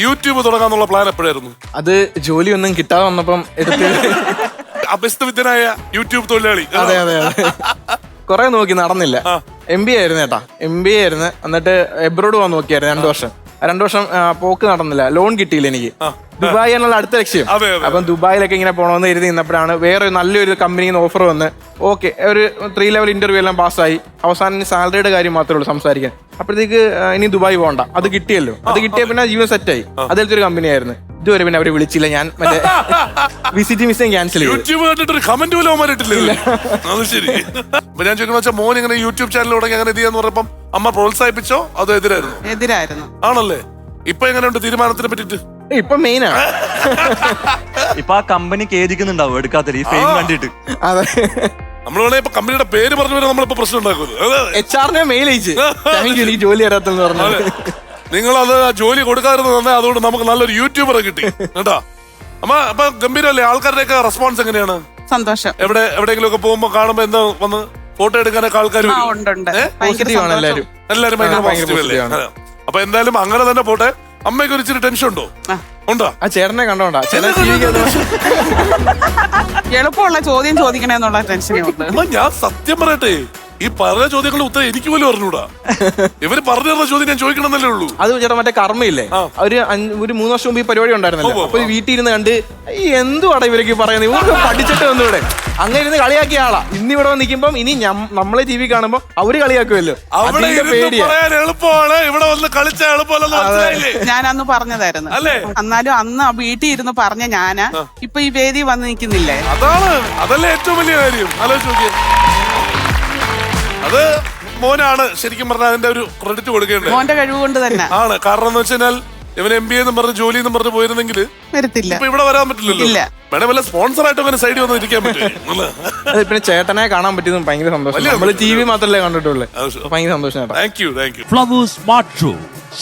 YouTube തുടങ്ങാന്നുള്ള plan എപ്പോഴായിരുന്നു? അത് ജോലിയൊന്നും കിട്ടാതെ വന്നപ്പം എടുത്ത് അഭ്യസ്തവിദ്യനായ യൂട്യൂബ് തൊഴിലാളി. അതെ അതെ അതെ കൊറേ നോക്കി, നടന്നില്ല. MBA ആയിരുന്നു ചേട്ടാ, MBA ആയിരുന്നു. എന്നിട്ട് എബ്രോഡ് പോകാൻ നോക്കിയായിരുന്നു 2 വർഷം. 2 വർഷം പോക്ക് നടന്നില്ല, ലോൺ കിട്ടിയില്ല എനിക്ക്. ദുബായ് എന്നുള്ള അടുത്ത ലക്ഷ്യം. അപ്പം ദുബായിലൊക്കെ ഇങ്ങനെ പോകണമെന്ന് എഴുതി നിന്നപ്പോഴാണ് വേറെ നല്ലൊരു കമ്പനിയിൽ നിന്ന് ഓഫർ വന്ന് ഓക്കെ ഒരു 3 ലെവൽ ഇന്റർവ്യൂ എല്ലാം പാസ്സായി. അവസാനം സാലറിയുടെ കാര്യം മാത്രമേ ഉള്ളൂ സംസാരിക്കാൻ. അപ്പോഴത്തേക്ക് ഇനി ദുബായ് പോകണ്ട, അത് കിട്ടിയല്ലോ. അത് കിട്ടിയ പിന്നെ ജീവിതം സെറ്റായി. അതിലത്തെ ഒരു കമ്പനി ആയിരുന്നു. ഇതുവരെ പിന്നെ അവരെ വിളിച്ചില്ല. ഞാൻ മറ്റേ വിസിറ്റ് മിസ്സിങ് ക്യാൻസൽ ചെയ്തു. യൂട്യൂബ് കണ്ടിട്ട് കമന്റ് പോലും അവന്മാരിട്ടില്ല. അത് ശരി. അപ്പൊ ഞാൻ ചോദിക്കുന്ന വെച്ചാൽ മോൻ ഇങ്ങനെ യൂട്യൂബ് ചാനൽ തുടങ്ങി അങ്ങനെ ചെയ്യാന്ന് പറഞ്ഞപ്പം അമ്മ പ്രോത്സാഹിപ്പിച്ചോ അതോ എതിരായിരുന്നു? എതിരായിരുന്നു. ആണല്ലേ? ഇപ്പൊ എങ്ങനെയുണ്ട് തീരുമാനത്തിനെ പറ്റിട്ട്? ഇപ്പൊ മെയിനാണ്. ഇപ്പൊ ആ കമ്പനി ഖേദിക്കുന്നുണ്ടാവും എടുക്കാത്ത ഈ ഫെയിം കണ്ടിട്ട്. അതെ, നമ്മൾ വേണേ ഇപ്പൊ കമ്പനിയുടെ പേര് പറഞ്ഞു വരെ നമ്മളിപ്പോ പ്രശ്നം ഉണ്ടാക്കുന്നത്. HR മെയിൽ അയച്ചു, താങ്ക് യു, എനിക്ക് ജോലി തരാത്തെന്ന് പറഞ്ഞു. നിങ്ങളത് ജോലി കൊടുക്കാറുണ്ട് തന്നെ, അതുകൊണ്ട് നമുക്ക് നല്ലൊരു യൂട്യൂബറെ കിട്ടി കേട്ടാ. അപ്പൊ ഗംഭീരല്ലേ? ആൾക്കാരുടെയൊക്കെ റെസ്പോൺസ് എങ്ങനെയാണ്? സന്തോഷം. എവിടെയെങ്കിലും ഒക്കെ പോകുമ്പോ കാണുമ്പോ എന്താ വന്ന് ഫോട്ടോ എടുക്കാനൊക്കെ ആൾക്കാർ പോസിറ്റീവ് ആണ് എല്ലാരും. എല്ലാരും ഭയങ്കര പോസിറ്റീവ് അല്ലേ? അപ്പൊ എന്തായാലും അങ്ങനെ തന്നെ പോട്ടെ. അമ്മയ്ക്ക് ഒരു ഇച്ചിരി ടെൻഷൻ ഉണ്ടോ? ഉണ്ടോ? ആ ചേട്ടനെ കണ്ടോണ്ടാ എളുപ്പമുള്ള ചോദ്യം ചോദിക്കണേന്നുള്ള ടെൻഷനേ ഉണ്ട്. ഞാൻ സത്യം പറയട്ടെ, ഈ പറഞ്ഞ ചോദ്യങ്ങളുടെ ഉത്തരം എനിക്ക് പോലും അറിഞ്ഞൂടാ. ഇവര് പറഞ്ഞു തരുന്ന ചോദ്യം ഞാൻ ചോദിക്കണമെന്നല്ലേ ഉള്ളൂ. അത് ചേട്ടാ മറ്റേ കർമ്മയില്ലേ, ഒരു 3 വർഷം മുമ്പ് ഈ പരിപാടി ഉണ്ടായിരുന്നല്ലോ. അപ്പൊ വീട്ടിൽ ഇരുന്ന് കണ്ട് ഈ എന്തുവാടാ ഇവരൊക്കെ പറയുന്നത്, ഇവർക്ക് പഠിച്ചിട്ട് വന്നൂടെ, അങ്ങനെ ഇരുന്ന് കളിയാക്കിയ ആളാ. ഇന്നിവിടെ നിൽക്കുമ്പം ഇനി നമ്മളെ TV കാണുമ്പോ അവര് കളിയാക്കുമല്ലോ. എളുപ്പമാണ്, ഇവിടെ വന്ന് കളിച്ച എളുപ്പമല്ല. ഞാൻ അന്ന് പറഞ്ഞതായിരുന്നു. എന്നാലും അന്ന് വീട്ടിൽ ഇരുന്ന് പറഞ്ഞ ഞാനാ ഇപ്പൊ ഈ വേദി വന്ന് നിൽക്കുന്നില്ലേ. അതല്ലേ ഏറ്റവും വലിയ കാര്യം. ആലോചിച്ച് നോക്കിയേ, അത് മോനാണ് ശരിക്കും പറഞ്ഞാൽ അതിന്റെ ഒരു ക്രെഡിറ്റ് കൊടുക്കേണ്ടത്. മോന്റെ കഴിവ് കൊണ്ട് തന്നെ ആണ്. കാരണം എന്ന് വെച്ചാൽ ഇവൻ MBA എന്ന് പറഞ്ഞ് ജോലി എന്ന് പറഞ്ഞ് പോയിരുന്നെങ്കിൽ വരത്തില്ല, ഇപ്പൊ ഇവിടെ വരാൻ പറ്റില്ലല്ലോ. വേണേ വല്ല സ്പോൺസർ ആയിട്ട് അങ്ങനെ സൈഡിൽ വന്ന് ഇരിക്കാൻ പറ്റും. പിന്നെ ചേട്ടനെ കാണാൻ പറ്റിയതും ഭയങ്കര സന്തോഷം. നമ്മള് TV മാത്രമല്ലേ കണ്ടിട്ടുള്ളൂ. ഭയങ്കര സന്തോഷം ചേട്ടാ. Thank you. Flowers smart show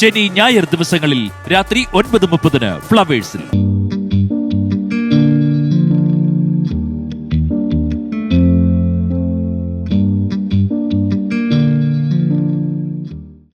ശനി ഞായർ ദിവസങ്ങളിൽ രാത്രി 9:30 ഫ്ലവേഴ്സിൽ.